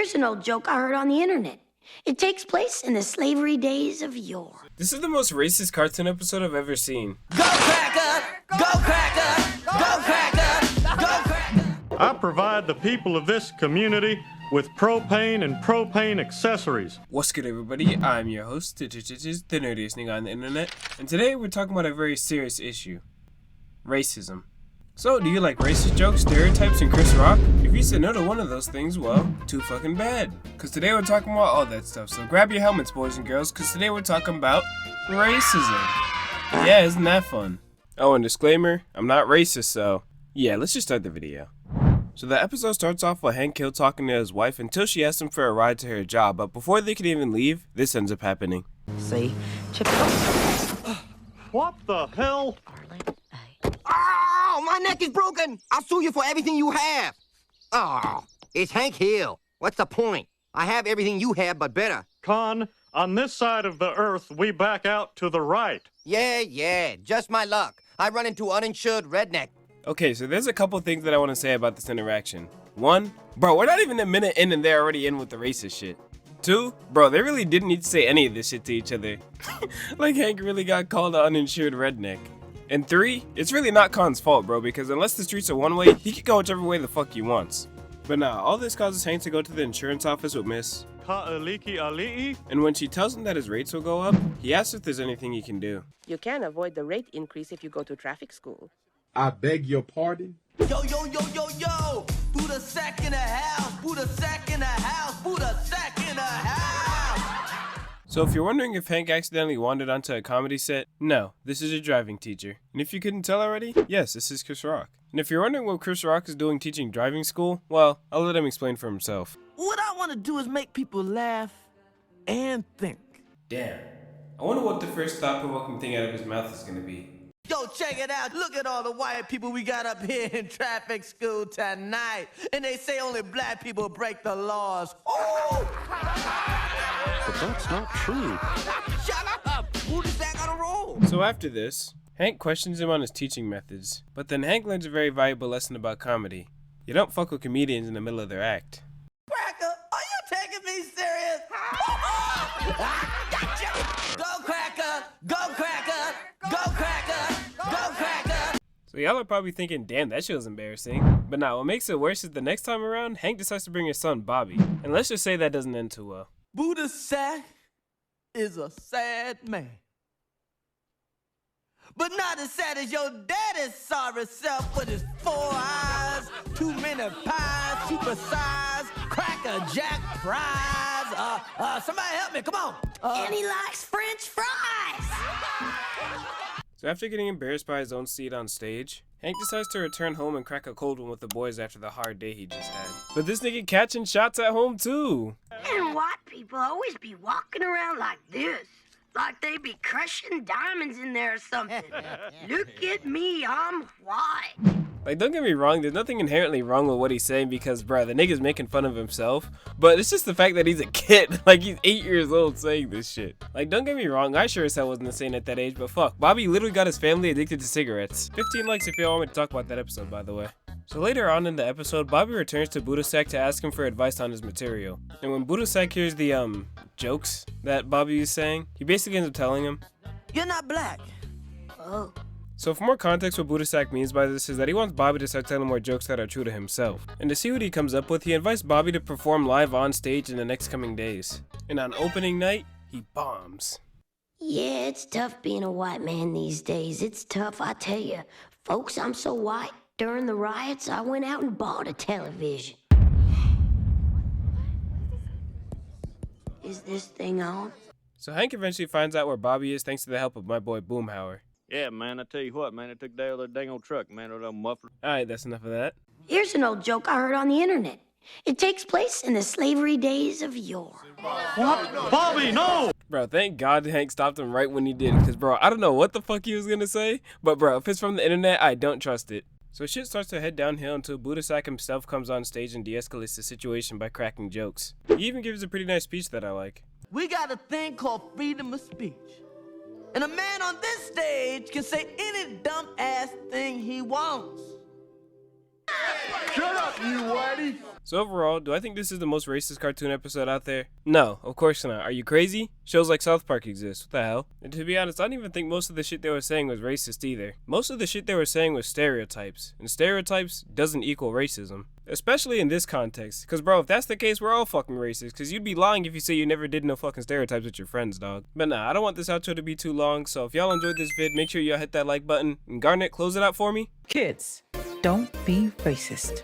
Here's an old joke I heard on the internet. It takes place in the slavery days of yore. This is the most racist cartoon episode I've ever seen. Go Cracker! Go Cracker! Go Cracker! Go Cracker! I provide the people of this community with propane and propane accessories. What's good, everybody? I'm your host, the nerdiest nigga on the internet, and today we're talking about a very serious issue. Racism. So, do you like racist jokes, stereotypes, and Chris Rock? If you said no to one of those things, well, too fucking bad. Cause today we're talking about all that stuff, so grab your helmets, boys and girls, cause today we're talking about racism. Yeah, isn't that fun? Oh, and disclaimer, I'm not racist, so yeah, let's just start the video. So the episode starts off with Hank Hill talking to his wife until she asks him for a ride to her job, but before they can even leave, this ends up happening. See? What the hell? Oh, my neck is broken. I'll sue you for everything you have. Oh, it's Hank Hill. What's the point? I have everything you have, but better. Con, on this side of the earth, we back out to the right. Yeah, just my luck. I run into uninsured redneck. Okay, so there's a couple things that I want to say about this interaction. One, bro, we're not even a minute in and they're already in with the racist shit. Two, bro, they really didn't need to say any of this shit to each other. Like Hank really got called an uninsured redneck. And three, it's really not Khan's fault, bro, because unless the streets are one way, he can go whichever way the fuck he wants. But nah, all this causes Hank to go to the insurance office with Miss Ka'aliki Ali'i? And when she tells him that his rates will go up, he asks if there's anything he can do. You can avoid the rate increase if you go to traffic school. I beg your pardon? Yo! Buddha sack in the house! Buddha sack in the house! Buddha sack in the house! So if you're wondering if Hank accidentally wandered onto a comedy set, no, this is a driving teacher. And if you couldn't tell already, yes, this is Chris Rock. And if you're wondering what Chris Rock is doing teaching driving school, well, I'll let him explain for himself. What I want to do is make people laugh and think. Damn. I wonder what the first thought-provoking thing out of his mouth is gonna be. Yo, check it out. Look at all the white people we got up here in traffic school tonight. And they say only black people break the laws. Oh! But that's not true. Shut up! Buddha sack on a roll. So after this, Hank questions him on his teaching methods. But then Hank learns a very valuable lesson about comedy. You don't fuck with comedians in the middle of their act. Cracker, are you taking me serious? Gotcha! Go Cracker! Go Cracker! Go Cracker! Go Cracker! So y'all are probably thinking, damn, that shit was embarrassing. But nah, what makes it worse is the next time around, Hank decides to bring his son Bobby. And let's just say that doesn't end too well. Buddha sack is a sad man. But not as sad as your daddy's sorry self with his 4 eyes, too many pies, super size, Cracker Jack prize. Somebody help me, come on. And he likes French fries. So after getting embarrassed by his own seat on stage, Hank decides to return home and crack a cold one with the boys after the hard day he just had. But this nigga catching shots at home too. And white people always be walking around like this. Like they be crushing diamonds in there or something. Look at me, I'm white. Like, don't get me wrong, there's nothing inherently wrong with what he's saying because, bruh, the nigga's making fun of himself. But it's just the fact that he's a kid. Like, he's 8 years old saying this shit. Like, don't get me wrong, I sure as hell wasn't insane at that age, but fuck, Bobby literally got his family addicted to cigarettes. 15 likes if y'all want me to talk about that episode, by the way. So later on in the episode, Bobby returns to Buddha Sack to ask him for advice on his material. And when Buddha Sack hears the, jokes that Bobby is saying, he basically ends up telling him, You're not black. Oh. So for more context, what Buddha Sack means by this is that he wants Bobby to start telling more jokes that are true to himself. And to see what he comes up with, he invites Bobby to perform live on stage in the next coming days. And on opening night, he bombs. Yeah, it's tough being a white man these days. It's tough, I tell you. Folks, I'm so white. During the riots, I went out and bought a television. Is this thing on? So Hank eventually finds out where Bobby is thanks to the help of my boy Boomhauer. Yeah, man, I tell you what, man, it took down that dang old truck, man, with that muffler. Alright, that's enough of that. Here's an old joke I heard on the internet. It takes place in the slavery days of yore. What? Bobby, no! Bro, thank God Hank stopped him right when he did, because bro, I don't know what the fuck he was gonna say, but bro, if it's from the internet, I don't trust it. So shit starts to head downhill until Buddha Sack himself comes on stage and de-escalates the situation by cracking jokes. He even gives a pretty nice speech that I like. We got a thing called freedom of speech. And a man on this stage can say any dumb ass thing he wants. Shut up, you whitey. So overall, do I think this is the most racist cartoon episode out there? No, of course not. Are you crazy? Shows like South Park exist. What the hell? And to be honest, I don't even think most of the shit they were saying was racist either. Most of the shit they were saying was stereotypes. And stereotypes doesn't equal racism. Especially in this context. Cause bro, if that's the case, we're all fucking racist. Cause you'd be lying if you say you never did no fucking stereotypes with your friends, dog. But nah, I don't want this outro to be too long. So if y'all enjoyed this vid, make sure y'all hit that like button. And Garnet, close it out for me. Kids, don't be racist.